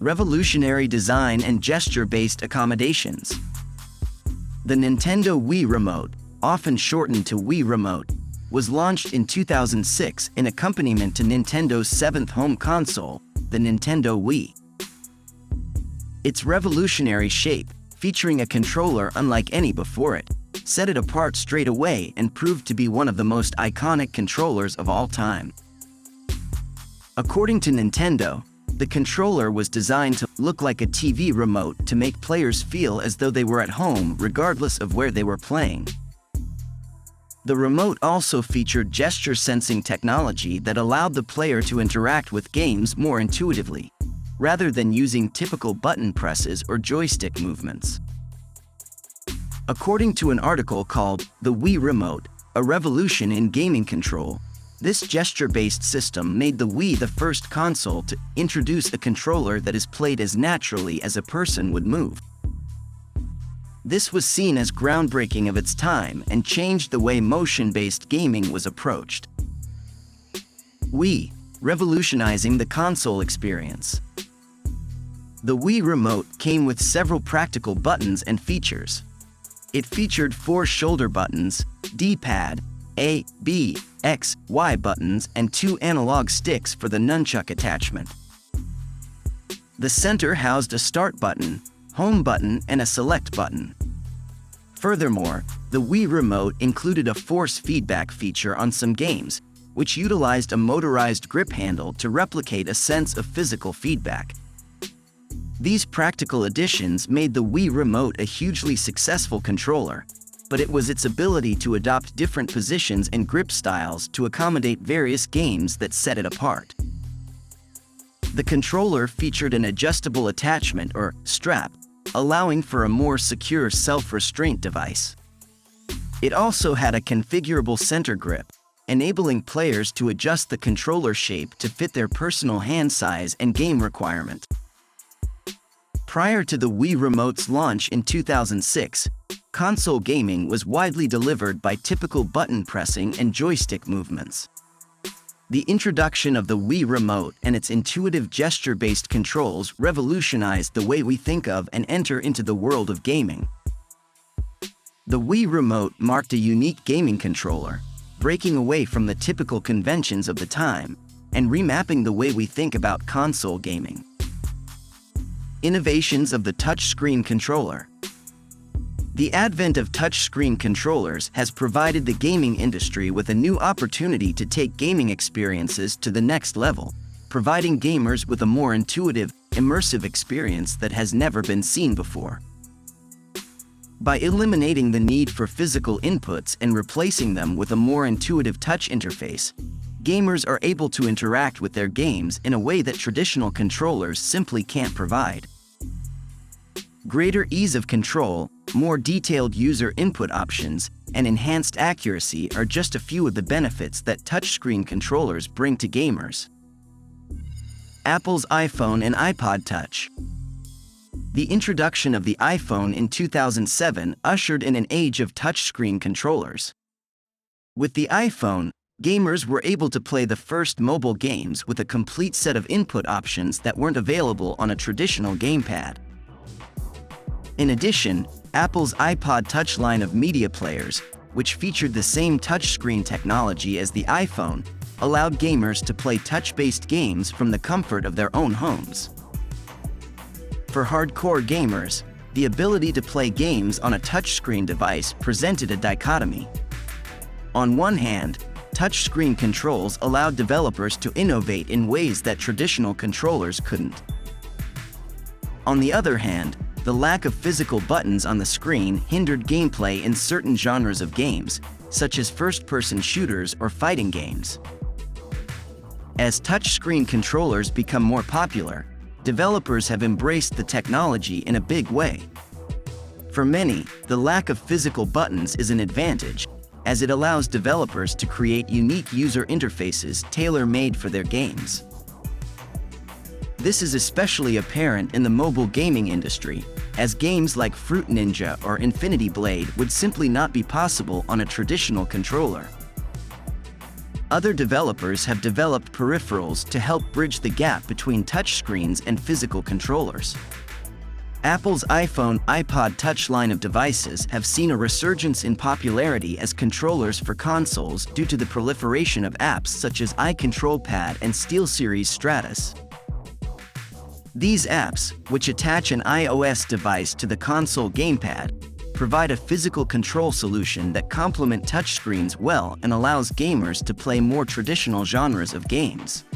Revolutionary design and gesture-based accommodations. The Nintendo Wii Remote, often shortened to Wii Remote, was launched in 2006 in accompaniment to Nintendo's seventh home console, the Nintendo Wii. Its revolutionary shape, featuring a controller unlike any before it, set it apart straight away and proved to be one of the most iconic controllers of all time. According to Nintendo, the controller was designed to look like a TV remote to make players feel as though they were at home regardless of where they were playing. The remote also featured gesture sensing technology that allowed the player to interact with games more intuitively, rather than using typical button presses or joystick movements. According to an article called The Wii Remote, A Revolution in Gaming Control, this gesture-based system made the Wii the first console to introduce a controller that is played as naturally as a person would move. This was seen as groundbreaking of its time and changed the way motion-based gaming was approached. Wii, revolutionizing the console experience. The Wii Remote came with several practical buttons and features. It featured 4 shoulder buttons, D-pad, A, B, X, Y buttons, and 2 analog sticks for the nunchuck attachment. The center housed a start button, home button, and a select button. Furthermore, the Wii Remote included a force feedback feature on some games, which utilized a motorized grip handle to replicate a sense of physical feedback. These practical additions made the Wii Remote a hugely successful controller, but it was its ability to adopt different positions and grip styles to accommodate various games that set it apart. The controller featured an adjustable attachment or strap, allowing for a more secure self-restraint device. It also had a configurable center grip, enabling players to adjust the controller shape to fit their personal hand size and game requirement. Prior to the Wii Remote's launch in 2006, console gaming was widely delivered by typical button pressing and joystick movements. The introduction of the Wii Remote and its intuitive gesture-based controls revolutionized the way we think of and enter into the world of gaming. The Wii Remote marked a unique gaming controller, breaking away from the typical conventions of the time and remapping the way we think about console gaming. Innovations of the touchscreen controller. The advent of touchscreen controllers has provided the gaming industry with a new opportunity to take gaming experiences to the next level, providing gamers with a more intuitive, immersive experience that has never been seen before. By eliminating the need for physical inputs and replacing them with a more intuitive touch interface, gamers are able to interact with their games in a way that traditional controllers simply can't provide. Greater ease of control, more detailed user input options, and enhanced accuracy are just a few of the benefits that touchscreen controllers bring to gamers. Apple's iPhone and iPod Touch. The introduction of the iPhone in 2007 ushered in an age of touchscreen controllers. With the iPhone, gamers were able to play the first mobile games with a complete set of input options that weren't available on a traditional gamepad. In addition, Apple's iPod Touch line of media players, which featured the same touchscreen technology as the iPhone, allowed gamers to play touch-based games from the comfort of their own homes. For hardcore gamers, the ability to play games on a touchscreen device presented a dichotomy. On one hand, touchscreen controls allowed developers to innovate in ways that traditional controllers couldn't. On the other hand, the lack of physical buttons on the screen hindered gameplay in certain genres of games, such as first-person shooters or fighting games. As touchscreen controllers become more popular, developers have embraced the technology in a big way. For many, the lack of physical buttons is an advantage, as it allows developers to create unique user interfaces tailor-made for their games. This is especially apparent in the mobile gaming industry, as games like Fruit Ninja or Infinity Blade would simply not be possible on a traditional controller. Other developers have developed peripherals to help bridge the gap between touchscreens and physical controllers. Apple's iPhone, iPod Touch line of devices have seen a resurgence in popularity as controllers for consoles due to the proliferation of apps such as iControlPad and SteelSeries Stratus. These apps, which attach an iOS device to the console gamepad, provide a physical control solution that complement touchscreens well and allows gamers to play more traditional genres of games.